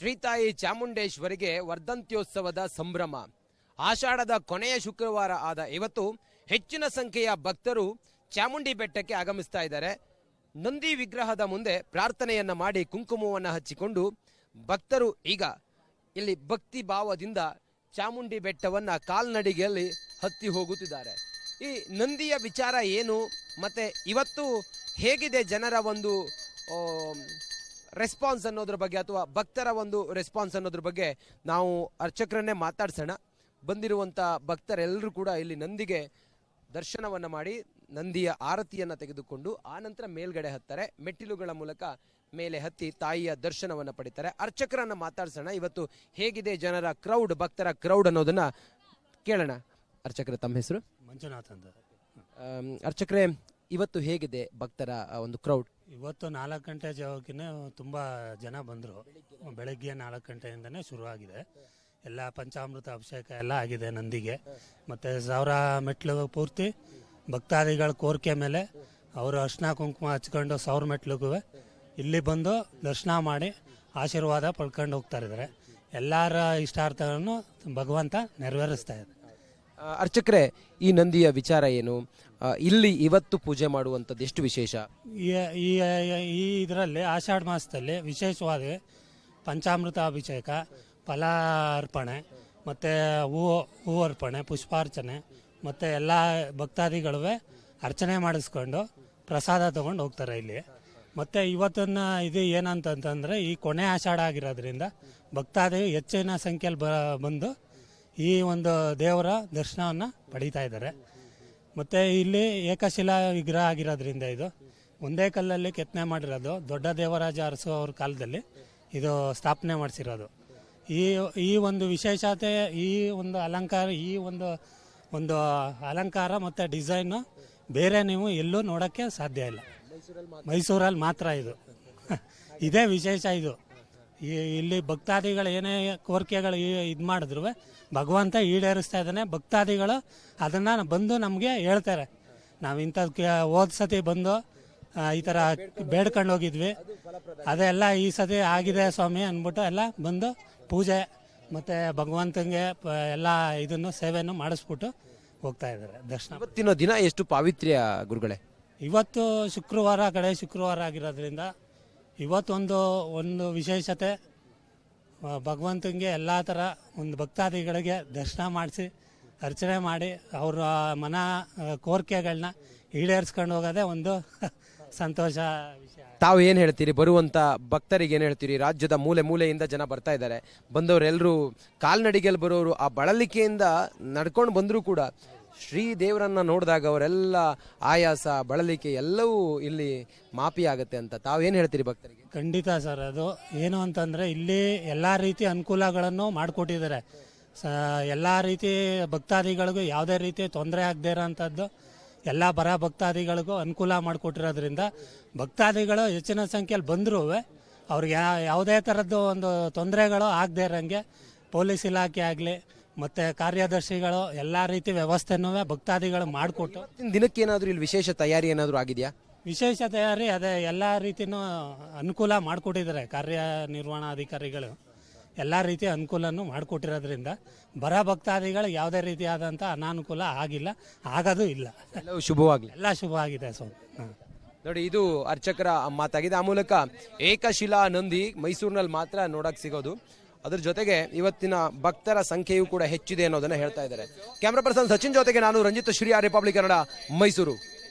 ಶ್ರೀತಾಯಿ ಚಾಮುಂಡೇಶ್ವರಿಗೆ ವರ್ಧಂತ್ಯೋತ್ಸವದ ಸಂಭ್ರಮ. ಆಷಾಢದ ಕೊನೆಯ ಶುಕ್ರವಾರ ಆದ ಇವತ್ತು ಹೆಚ್ಚಿನ ಸಂಖ್ಯೆಯ ಭಕ್ತರು ಚಾಮುಂಡಿ ಬೆಟ್ಟಕ್ಕೆ ಆಗಮಿಸ್ತಾ ಇದ್ದಾರೆ. ನಂದಿ ವಿಗ್ರಹದ ಮುಂದೆ ಪ್ರಾರ್ಥನೆಯನ್ನ ಮಾಡಿ ಕುಂಕುಮವನ್ನು ಹಚ್ಚಿಕೊಂಡು ಭಕ್ತರು ಈಗ ಇಲ್ಲಿ ಭಕ್ತಿ ಭಾವದಿಂದ ಚಾಮುಂಡಿ ಬೆಟ್ಟವನ್ನ ಕಾಲ್ನಡಿಗೆಯಲ್ಲಿ ಹತ್ತಿ ಹೋಗುತ್ತಿದ್ದಾರೆ. ಈ ನಂದಿಯ ವಿಚಾರ ಏನು ಮತ್ತೆ ಇವತ್ತು ಹೇಗಿದೆ ಜನರ ಒಂದು ರೆಸ್ಪಾನ್ಸ್ ಅನ್ನೋದ್ರ ಬಗ್ಗೆ ಅಥವಾ ಭಕ್ತರ ಒಂದು ರೆಸ್ಪಾನ್ಸ್ ಅನ್ನೋದ್ರ ಬಗ್ಗೆ ನಾವು ಅರ್ಚಕರನ್ನೇ ಮಾತಾಡ್ಸೋಣ. ಬಂದಿರುವಂಥ ಭಕ್ತರೆಲ್ಲರೂ ಕೂಡ ಇಲ್ಲಿ ನಂದಿಗೆ ದರ್ಶನವನ್ನು ಮಾಡಿ ನಂದಿಯ ಆರತಿಯನ್ನು ತೆಗೆದುಕೊಂಡು ಆನಂತರ ಮೇಲ್ಗಡೆ ಹತ್ತಾರೆ. ಮೆಟ್ಟಿಲುಗಳ ಮೂಲಕ ಮೇಲೆ ಹತ್ತಿ ತಾಯಿಯ ದರ್ಶನವನ್ನು ಪಡಿತಾರೆ. ಅರ್ಚಕರನ್ನ ಮಾತಾಡ್ಸೋಣ. ಇವತ್ತು ಹೇಗಿದೆ ಜನರ ಕ್ರೌಡ್, ಭಕ್ತರ ಕ್ರೌಡ್ ಅನ್ನೋದನ್ನ ಕೇಳೋಣ. ಅರ್ಚಕರ ತಮ್ಮ ಹೆಸರು? ಮಂಜುನಾಥ್ ಅಂತ. ಅರ್ಚಕರೇ, ಇವತ್ತು ಹೇಗಿದೆ ಭಕ್ತರ ಒಂದು ಕ್ರೌಡ್? ಇವತ್ತು 4 ಗಂಟೆ ಜಾವಕ್ಕಿಂತ ತುಂಬ ಜನ ಬಂದರು. ಬೆಳಗ್ಗೆ 4 ಗಂಟೆಯಿಂದನೇ ಶುರುವಾಗಿದೆ. ಎಲ್ಲ ಪಂಚಾಮೃತ ಅಭಿಷೇಕ ಎಲ್ಲ ಆಗಿದೆ ನಂದಿಗೆ. ಮತ್ತು 1000 ಮೆಟ್ಲು ಪೂರ್ತಿ ಭಕ್ತಾದಿಗಳ ಕೋರಿಕೆ ಮೇಲೆ ಅವರು ಅರ್ಶಿನ ಕುಂಕುಮ ಹಚ್ಕೊಂಡು 1000 ಮೆಟ್ಲಿಗೂ ಇಲ್ಲಿ ಬಂದು ದರ್ಶನ ಮಾಡಿ ಆಶೀರ್ವಾದ ಪಡ್ಕೊಂಡು ಹೋಗ್ತಾ ಇದ್ದಾರೆ. ಎಲ್ಲರ ಇಷ್ಟಾರ್ಥಗಳನ್ನು ಭಗವಂತ ನೆರವೇರಿಸ್ತಾ ಇದೆ. ಅರ್ಚಕರೇ, ಈ ನಂದಿಯ ವಿಚಾರ ಏನು? ಇಲ್ಲಿ ಇವತ್ತು ಪೂಜೆ ಮಾಡುವಂಥದ್ದು ಎಷ್ಟು ವಿಶೇಷ? ಈ ಇದರಲ್ಲಿ ಆಷಾಢ ಮಾಸದಲ್ಲಿ ವಿಶೇಷವಾದ ಪಂಚಾಮೃತ ಅಭಿಷೇಕ, ಫಲ ಅರ್ಪಣೆ, ಮತ್ತು ಹೂವು ಅರ್ಪಣೆ, ಪುಷ್ಪಾರ್ಚನೆ, ಮತ್ತು ಎಲ್ಲ ಭಕ್ತಾದಿಗಳು ಅರ್ಚನೆ ಮಾಡಿಸ್ಕೊಂಡು ಪ್ರಸಾದ ತೊಗೊಂಡು ಹೋಗ್ತಾರೆ ಇಲ್ಲಿ. ಮತ್ತು ಇವತ್ತಿನ ಇದು ಏನಂತಂತಂದರೆ ಈ ಕೊನೆ ಆಷಾಢ ಆಗಿರೋದ್ರಿಂದ ಭಕ್ತಾದಿ ಹೆಚ್ಚಿನ ಸಂಖ್ಯೆಯಲ್ಲಿ ಬಂದು ಈ ಒಂದು ದೇವರ ದರ್ಶನವನ್ನು ಪಡೀತಾ ಇದ್ದಾರೆ. ಮತ್ತು ಇಲ್ಲಿ ಏಕಶಿಲಾ ವಿಗ್ರಹ ಆಗಿರೋದ್ರಿಂದ ಇದು ಒಂದೇ ಕಲ್ಲಲ್ಲಿ ಕೆತ್ತನೆ ಮಾಡಿರೋದು. ದೊಡ್ಡ ದೇವರಾಜ ಅರಸು ಅವ್ರ ಕಾಲದಲ್ಲಿ ಇದು ಸ್ಥಾಪನೆ ಮಾಡಿಸಿರೋದು. ಈ ಒಂದು ವಿಶೇಷತೆ, ಈ ಒಂದು ಅಲಂಕಾರ, ಈ ಒಂದು ಅಲಂಕಾರ ಮತ್ತು ಡಿಸೈನು ಬೇರೆ ನೀವು ಎಲ್ಲೂ ನೋಡೋಕ್ಕೆ ಸಾಧ್ಯ ಇಲ್ಲ. ಮೈಸೂರಲ್ಲಿ ಮಾತ್ರ ಇದು. ಇದೇ ವಿಶೇಷ ಇದು. ಇಲ್ಲಿ ಭಕ್ತಾದಿಗಳು ಏನೇ ಕೋರಿಕೆಗಳು ಇದು ಮಾಡಿದ್ರು ಭಗವಂತ ಈಡೇರಿಸ್ತಾ ಇದ್ದಾನೆ. ಭಕ್ತಾದಿಗಳು ಅದನ್ನು ಬಂದು ನಮಗೆ ಹೇಳ್ತಾರೆ. ನಾವು ಇಂಥದ್ದು ಹೋದ ಸತಿ ಬಂದು ಈ ಥರ ಬೇಡ್ಕೊಂಡು ಹೋಗಿದ್ವಿ, ಅದೆಲ್ಲ ಈ ಸತಿ ಆಗಿದೆ ಸ್ವಾಮಿ ಅಂದ್ಬಿಟ್ಟು ಎಲ್ಲ ಬಂದು ಪೂಜೆ ಮತ್ತು ಭಗವಂತನಿಗೆ ಎಲ್ಲ ಇದನ್ನು ಸೇವೆಯನ್ನು ಮಾಡಿಸ್ಬಿಟ್ಟು ಹೋಗ್ತಾ ಇದ್ದಾರೆ ದರ್ಶನ. ಇವತ್ತಿನ ದಿನ ಎಷ್ಟು ಪಾವಿತ್ರ್ಯ ಗುರುಗಳೇ? ಇವತ್ತು ಶುಕ್ರವಾರ, ಕಡೆ ಶುಕ್ರವಾರ ಆಗಿರೋದ್ರಿಂದ ಇವತ್ತೊಂದು ವಿಶೇಷತೆ. ಭಗವಂತನಿಗೆ ಎಲ್ಲ ಥರ ಒಂದು ಭಕ್ತಾದಿಗಳಿಗೆ ದರ್ಶನ ಮಾಡಿಸಿ ಅರ್ಚನೆ ಮಾಡಿ ಅವರ ಮನ ಕೋರಿಕೆಗಳನ್ನ ಈಡೇರಿಸ್ಕೊಂಡು ಹೋಗೋದೇ ಒಂದು ಸಂತೋಷ ವಿಷಯ. ತಾವು ಏನು ಹೇಳ್ತೀರಿ? ಬರುವಂಥ ಭಕ್ತರಿಗೆ ಏನು ಹೇಳ್ತೀರಿ? ರಾಜ್ಯದ ಮೂಲೆ ಮೂಲೆಯಿಂದ ಜನ ಬರ್ತಾ ಇದ್ದಾರೆ. ಬಂದವರೆಲ್ಲರೂ ಕಾಲ್ನಡಿಗೆಯಲ್ಲಿ ಬರೋರು ಆ ಬಳಲಿಕೆಯಿಂದ ನಡ್ಕೊಂಡು ಬಂದರೂ ಕೂಡ ಶ್ರೀ ದೇವರನ್ನ ನೋಡಿದಾಗ ಅವರೆಲ್ಲ ಆಯಾಸ, ಬಳಲಿಕೆ ಎಲ್ಲವೂ ಇಲ್ಲಿ ಮಾಪಿ ಆಗುತ್ತೆ ಅಂತ ತಾವೇನು ಹೇಳ್ತೀರಿ ಭಕ್ತರಿಗೆ? ಖಂಡಿತ ಸರ್. ಅದು ಏನು ಅಂತಂದರೆ ಇಲ್ಲಿ ಎಲ್ಲ ರೀತಿ ಅನುಕೂಲಗಳನ್ನು ಮಾಡಿಕೊಟ್ಟಿದ್ದಾರೆ. ಎಲ್ಲ ರೀತಿ ಭಕ್ತಾದಿಗಳಿಗೂ ಯಾವುದೇ ರೀತಿ ತೊಂದರೆ ಆಗದೇ ಇರೋಂಥದ್ದು ಎಲ್ಲ ಬರ ಭಕ್ತಾದಿಗಳಿಗೂ ಅನುಕೂಲ ಮಾಡಿಕೊಟ್ಟಿರೋದ್ರಿಂದ ಭಕ್ತಾದಿಗಳು ಹೆಚ್ಚಿನ ಸಂಖ್ಯೆಯಲ್ಲಿ ಬಂದರೂ ಅವ್ರಿಗೆ ಯಾವುದೇ ಥರದ್ದು ಒಂದು ತೊಂದರೆಗಳು ಆಗದೇ ಇರೋಂಗೆ ಪೊಲೀಸ್ ಇಲಾಖೆ ಆಗಲಿ ಮತ್ತು ಕಾರ್ಯದರ್ಶಿಗಳು ಎಲ್ಲ ರೀತಿ ವ್ಯವಸ್ಥೆನೂ ಭಕ್ತಾದಿಗಳು ಮಾಡಿಕೊಟ್ಟು. ದಿನಕ್ಕೆ ಏನಾದರೂ ಇಲ್ಲಿ ವಿಶೇಷ ತಯಾರಿ ಏನಾದರೂ ಆಗಿದೆಯಾ? ವಿಶೇಷ ತಯಾರಿ ಅದೇ ಎಲ್ಲ ರೀತಿಯೂ ಅನುಕೂಲ ಮಾಡಿಕೊಟ್ಟಿದ್ದಾರೆ. ಕಾರ್ಯನಿರ್ವಹಣಾಧಿಕಾರಿಗಳು ಎಲ್ಲ ರೀತಿಯ ಅನುಕೂಲನೂ ಮಾಡಿಕೊಟ್ಟಿರೋದ್ರಿಂದ ಬರ ಭಕ್ತಾದಿಗಳು ಯಾವುದೇ ರೀತಿಯಾದಂಥ ಅನಾನುಕೂಲ ಆಗಿಲ್ಲ, ಆಗೋದು ಇಲ್ಲ. ಎಲ್ಲವೂ ಶುಭವಾಗಲಿ. ಎಲ್ಲ ಶುಭವಾಗಿದೆ ಸ್ವಾಮಿ. ನೋಡಿ, ಇದು ಅರ್ಚಕರ ಮಾತಾಗಿದೆ. ಆ ಮೂಲಕ ಏಕಶಿಲಾ ನಂದಿ ಮೈಸೂರಿನಲ್ಲಿ ಮಾತ್ರ ನೋಡಕ್ ಸಿಗೋದು. ಅದ್ರ ಜೊತೆಗೆ ಇವತ್ತಿನ ಭಕ್ತರ ಸಂಖ್ಯೆಯೂ ಕೂಡ ಹೆಚ್ಚಿದೆ ಅನ್ನೋದನ್ನ ಹೇಳ್ತಾ ಇದ್ದಾರೆ. ಕ್ಯಾಮ್ರಾ ಪರ್ಸನ್ ಸಚಿನ್ ಜೊತೆಗೆ ನಾನು ರಂಜಿತ್ ಶ್ರೀ, ರಿಪಬ್ಲಿಕ್ ಕನ್ನಡ, ಮೈಸೂರು.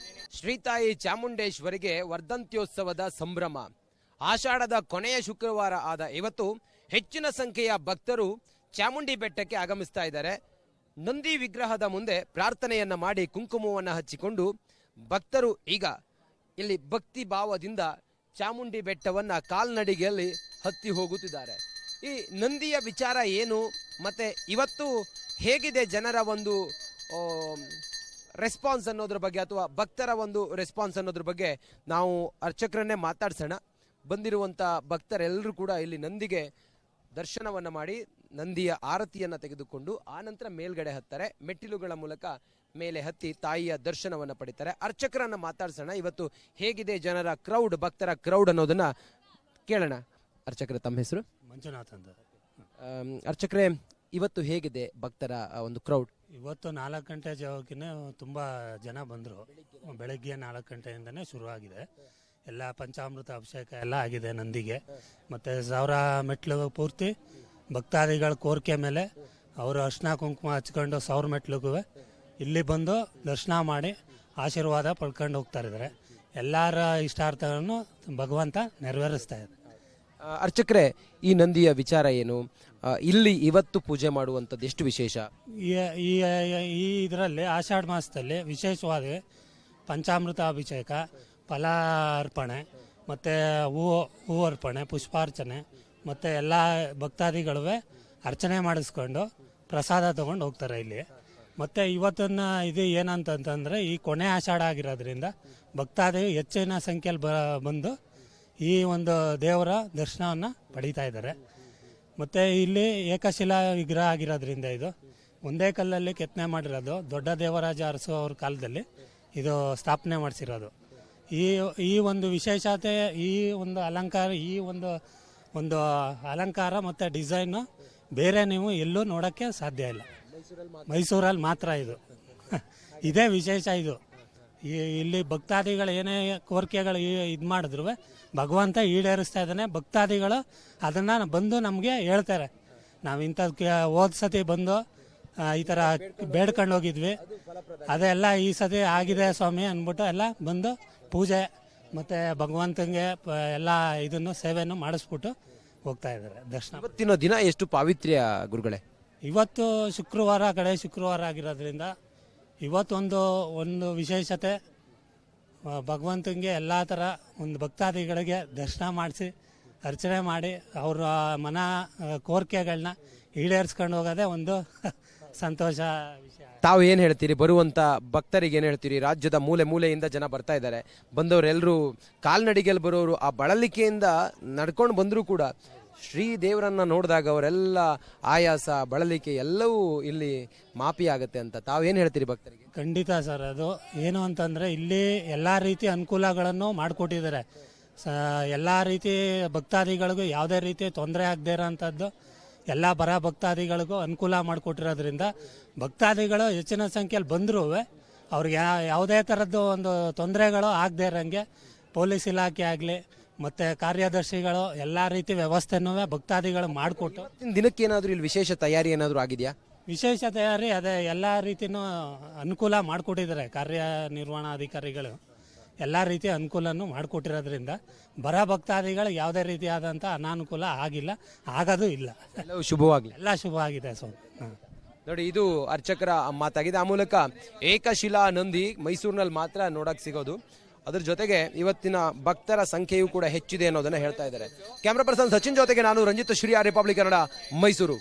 ಶ್ರೀತಾಯಿ ಚಾಮುಂಡೇಶ್ವರಿಗೆ ವರ್ಧಂತ್ಯೋತ್ಸವದ ಸಂಭ್ರಮ. ಆಷಾಢದ ಕೊನೆಯ ಶುಕ್ರವಾರ ಆದ ಇವತ್ತು ಹೆಚ್ಚಿನ ಸಂಖ್ಯೆಯ ಭಕ್ತರು ಚಾಮುಂಡಿ ಬೆಟ್ಟಕ್ಕೆ ಆಗಮಿಸ್ತಾ ಇದ್ದಾರೆ. ನಂದಿ ವಿಗ್ರಹದ ಮುಂದೆ ಪ್ರಾರ್ಥನೆಯನ್ನ ಮಾಡಿ ಕುಂಕುಮವನ್ನು ಹಚ್ಚಿಕೊಂಡು ಭಕ್ತರು ಈಗ ಇಲ್ಲಿ ಭಕ್ತಿ ಭಾವದಿಂದ ಚಾಮುಂಡಿ ಬೆಟ್ಟವನ್ನ ಕಾಲ್ನಡಿಗೆಯಲ್ಲಿ ಹತ್ತಿ ಹೋಗುತ್ತಿದ್ದಾರೆ. ಈ ನಂದಿಯ ವಿಚಾರ ಏನು ಮತ್ತೆ ಇವತ್ತು ಹೇಗಿದೆ ಜನರ ಒಂದು ರೆಸ್ಪಾನ್ಸ್ ಅನ್ನೋದ್ರ ಬಗ್ಗೆ ಅಥವಾ ಭಕ್ತರ ಒಂದು ರೆಸ್ಪಾನ್ಸ್ ಅನ್ನೋದ್ರ ಬಗ್ಗೆ ನಾವು ಅರ್ಚಕರನ್ನೇ ಮಾತಾಡ್ಸೋಣ. ಬಂದಿರುವಂಥ ಭಕ್ತರೆಲ್ಲರೂ ಕೂಡ ಇಲ್ಲಿ ನಂದಿಗೆ ದರ್ಶನವನ್ನು ಮಾಡಿ ನಂದಿಯ ಆರತಿಯನ್ನು ತೆಗೆದುಕೊಂಡು ಆನಂತರ ಮೇಲ್ಗಡೆ ಹತ್ತಾರೆ. ಮೆಟ್ಟಿಲುಗಳ ಮೂಲಕ ಮೇಲೆ ಹತ್ತಿ ತಾಯಿಯ ದರ್ಶನವನ್ನು ಪಡಿತಾರೆ. ಅರ್ಚಕರನ್ನ ಮಾತಾಡ್ಸೋಣ. ಇವತ್ತು ಹೇಗಿದೆ ಜನರ ಕ್ರೌಡ್, ಭಕ್ತರ ಕ್ರೌಡ್ ಅನ್ನೋದನ್ನ ಕೇಳೋಣ. ಅರ್ಚಕರ ತಮ್ಮ ಹೆಸರು? ಮಂಜುನಾಥ್ ಅಂತ. ಅರ್ಚಕರೇ, ಇವತ್ತು ಹೇಗಿದೆ ಭಕ್ತರ ಒಂದು ಕ್ರೌಡ್? ಇವತ್ತು 4 ಗಂಟೆ ಜಾವಕ್ಕಿಂತ ತುಂಬ ಜನ ಬಂದರು. ಬೆಳಗ್ಗೆ 4 ಗಂಟೆಯಿಂದನೇ ಶುರುವಾಗಿದೆ. ಎಲ್ಲ ಪಂಚಾಮೃತ ಅಭಿಷೇಕ ಎಲ್ಲ ಆಗಿದೆ ನಂದಿಗೆ. ಮತ್ತು 1000 ಮೆಟ್ಲು ಪೂರ್ತಿ ಭಕ್ತಾದಿಗಳ ಕೋರಿಕೆ ಮೇಲೆ ಅವರು ಅರ್ಶಿನ ಕುಂಕುಮ ಹಚ್ಕೊಂಡು 1000 ಮೆಟ್ಲಿಗೂ ಇಲ್ಲಿ ಬಂದು ದರ್ಶನ ಮಾಡಿ ಆಶೀರ್ವಾದ ಪಡ್ಕೊಂಡು ಹೋಗ್ತಾ ಇದ್ದಾರೆ. ಎಲ್ಲರ ಇಷ್ಟಾರ್ಥಗಳನ್ನು ಭಗವಂತ ನೆರವೇರಿಸ್ತಾ ಇದೆ. ಅರ್ಚಕರೇ, ಈ ನಂದಿಯ ವಿಚಾರ ಏನು? ಇಲ್ಲಿ ಇವತ್ತು ಪೂಜೆ ಮಾಡುವಂಥದ್ದು ಎಷ್ಟು ವಿಶೇಷ? ಈ ಇದರಲ್ಲಿ ಆಷಾಢ ಮಾಸದಲ್ಲಿ ವಿಶೇಷವಾದ ಪಂಚಾಮೃತ ಅಭಿಷೇಕ, ಫಲ ಅರ್ಪಣೆ, ಮತ್ತು ಹೂವು ಅರ್ಪಣೆ, ಪುಷ್ಪಾರ್ಚನೆ, ಮತ್ತು ಎಲ್ಲ ಭಕ್ತಾದಿಗಳು ಅರ್ಚನೆ ಮಾಡಿಸ್ಕೊಂಡು ಪ್ರಸಾದ ತೊಗೊಂಡು ಹೋಗ್ತಾರೆ ಇಲ್ಲಿ. ಮತ್ತು ಇವತ್ತಿನ ಇದು ಏನಂತಂತಂದರೆ, ಈ ಕೊನೆ ಆಷಾಢ ಆಗಿರೋದ್ರಿಂದ ಭಕ್ತಾದಿ ಹೆಚ್ಚಿನ ಸಂಖ್ಯೆಯಲ್ಲಿ ಬಂದು ಈ ಒಂದು ದೇವರ ದರ್ಶನವನ್ನು ಪಡೀತಾ ಇದ್ದಾರೆ. ಮತ್ತು ಇಲ್ಲಿ ಏಕಶಿಲಾ ವಿಗ್ರಹ ಆಗಿರೋದ್ರಿಂದ ಇದು ಒಂದೇ ಕಲ್ಲಲ್ಲಿ ಕೆತ್ತನೆ ಮಾಡಿರೋದು. ದೊಡ್ಡ ದೇವರಾಜ ಅರಸು ಅವ್ರ ಕಾಲದಲ್ಲಿ ಇದು ಸ್ಥಾಪನೆ ಮಾಡಿಸಿರೋದು. ಈ ಒಂದು ವಿಶೇಷತೆ, ಈ ಒಂದು ಅಲಂಕಾರ, ಈ ಒಂದು ಅಲಂಕಾರ ಮತ್ತು ಡಿಸೈನು ಬೇರೆ ನೀವು ಎಲ್ಲೂ ನೋಡೋಕ್ಕೆ ಸಾಧ್ಯ ಇಲ್ಲ. ಮೈಸೂರಲ್ಲಿ ಮಾತ್ರ ಇದು. ಇದೇ ವಿಶೇಷ ಇದು. ಇಲ್ಲಿ ಭಕ್ತಾದಿಗಳು ಏನೇ ಕೋರಿಕೆಗಳು ಇದು ಮಾಡಿದ್ರು ಭಗವಂತ ಈಡೇರಿಸ್ತಾ ಇದ್ದಾನೆ. ಭಕ್ತಾದಿಗಳು ಅದನ್ನು ಬಂದು ನಮಗೆ ಹೇಳ್ತಾರೆ. ನಾವು ಇಂಥದ್ದು ಹೋದ ಸತಿ ಬಂದು ಈ ಥರ ಬೇಡ್ಕೊಂಡು ಹೋಗಿದ್ವಿ, ಅದೆಲ್ಲ ಈ ಸತಿ ಆಗಿದೆ ಸ್ವಾಮಿ ಅಂದ್ಬಿಟ್ಟು ಎಲ್ಲ ಬಂದು ಪೂಜೆ ಮತ್ತು ಭಗವಂತನಿಗೆ ಎಲ್ಲ ಇದನ್ನು ಸೇವೆಯನ್ನು ಮಾಡಿಸ್ಬಿಟ್ಟು ಹೋಗ್ತಾ ಇದ್ದಾರೆ ದರ್ಶನ. ಇವತ್ತಿನ ದಿನ ಎಷ್ಟು ಪಾವಿತ್ರ್ಯ ಗುರುಗಳೇ? ಇವತ್ತು ಶುಕ್ರವಾರ ಆಗಿರೋದ್ರಿಂದ ಇವತ್ತೊಂದು ವಿಶೇಷತೆ. ಭಗವಂತನಿಗೆ ಎಲ್ಲ ಥರ ಒಂದು ಭಕ್ತಾದಿಗಳಿಗೆ ದರ್ಶನ ಮಾಡಿಸಿ ಅರ್ಚನೆ ಮಾಡಿ ಅವರ ಮನ ಕೋರಿಕೆಗಳನ್ನ ಈಡೇರಿಸ್ಕೊಂಡು ಹೋಗೋದೇ ಒಂದು ಸಂತೋಷ ವಿಷಯ. ತಾವು ಏನು ಹೇಳ್ತೀರಿ? ಬರುವಂಥ ಭಕ್ತರಿಗೆ ಏನು ಹೇಳ್ತೀರಿ? ರಾಜ್ಯದ ಮೂಲೆ ಮೂಲೆಯಿಂದ ಜನ ಬರ್ತಾ ಇದ್ದಾರೆ. ಬಂದವರೆಲ್ಲರೂ ಕಾಲ್ನಡಿಗೆಯಲ್ಲಿ ಬರೋರು ಆ ಬಳಲಿಕೆಯಿಂದ ನಡ್ಕೊಂಡು ಬಂದರೂ ಕೂಡ ಶ್ರೀ ದೇವರನ್ನ ನೋಡಿದಾಗ ಅವರೆಲ್ಲ ಆಯಾಸ, ಬಳಲಿಕೆ ಎಲ್ಲವೂ ಇಲ್ಲಿ ಮಾಪಿ ಆಗುತ್ತೆ ಅಂತ ತಾವೇನು ಹೇಳ್ತೀರಿ ಭಕ್ತರಿಗೆ? ಖಂಡಿತ ಸರ್. ಅದು ಏನು ಅಂತಂದರೆ, ಇಲ್ಲಿ ಎಲ್ಲ ರೀತಿ ಅನುಕೂಲಗಳನ್ನು ಮಾಡಿಕೊಟ್ಟಿದ್ದಾರೆ. ಎಲ್ಲ ರೀತಿ ಭಕ್ತಾದಿಗಳಿಗೂ ಯಾವುದೇ ರೀತಿ ತೊಂದರೆ ಆಗದೇ ಇರೋಂಥದ್ದು ಎಲ್ಲ ಭಕ್ತಾದಿಗಳಿಗೂ ಅನುಕೂಲ ಮಾಡಿಕೊಟ್ಟಿರೋದ್ರಿಂದ ಭಕ್ತಾದಿಗಳು ಹೆಚ್ಚಿನ ಸಂಖ್ಯೆಯಲ್ಲಿ ಬಂದರೂ ಅವ್ರಿಗೆ ಯಾವುದೇ ಥರದ್ದು ಒಂದು ತೊಂದರೆಗಳು ಆಗದೇ ಇರೋಂಗೆ ಪೊಲೀಸ್ ಇಲಾಖೆ ಆಗಲಿ ಮತ್ತು ಕಾರ್ಯದರ್ಶಿಗಳು ಎಲ್ಲ ರೀತಿ ವ್ಯವಸ್ಥೆನೂ ಭಕ್ತಾದಿಗಳು ಮಾಡಿಕೊಟ್ಟು. ದಿನಕ್ಕೇನಾದರೂ ಇಲ್ಲಿ ವಿಶೇಷ ತಯಾರಿ ಏನಾದರೂ ಆಗಿದೆಯಾ? ವಿಶೇಷ ತಯಾರಿ ಅದೇ ಎಲ್ಲ ರೀತಿಯೂ ಅನುಕೂಲ ಮಾಡಿಕೊಟ್ಟಿದ್ದಾರೆ. ಕಾರ್ಯನಿರ್ವಹಣಾಧಿಕಾರಿಗಳು ಎಲ್ಲ ರೀತಿಯ ಅನುಕೂಲನೂ ಮಾಡಿಕೊಟ್ಟಿರೋದ್ರಿಂದ ಭಕ್ತಾದಿಗಳು ಯಾವುದೇ ರೀತಿಯಾದಂಥ ಅನಾನುಕೂಲ ಆಗಿಲ್ಲ, ಆಗೋದು ಇಲ್ಲ. ಶುಭವಾಗಲಿ. ಎಲ್ಲ ಶುಭವಾಗಿದೆ ಸ್ವಾಮಿ. ನೋಡಿ, ಇದು ಅರ್ಚಕರ ಮಾತಾಗಿದೆ. ಆ ಮೂಲಕ ಏಕಶಿಲಾ ನಂದಿ ಮೈಸೂರಿನಲ್ಲಿ ಮಾತ್ರ ನೋಡಕ್ ಸಿಗೋದು. ಅದ್ರ ಜೊತೆಗೆ ಇವತ್ತಿನ ಭಕ್ತರ ಸಂಖ್ಯೆಯೂ ಕೂಡ ಹೆಚ್ಚಿದೆ ಅನ್ನೋದನ್ನ ಹೇಳ್ತಾ ಇದ್ದಾರೆ. ಕ್ಯಾಮ್ರಾ ಪರ್ಸನ್ ಸಚಿನ್ ಜೊತೆಗೆ ನಾನು ರಂಜಿತ್ ಶ್ರೀ, ರಿಪಬ್ಲಿಕ್ ಕನ್ನಡ, ಮೈಸೂರು.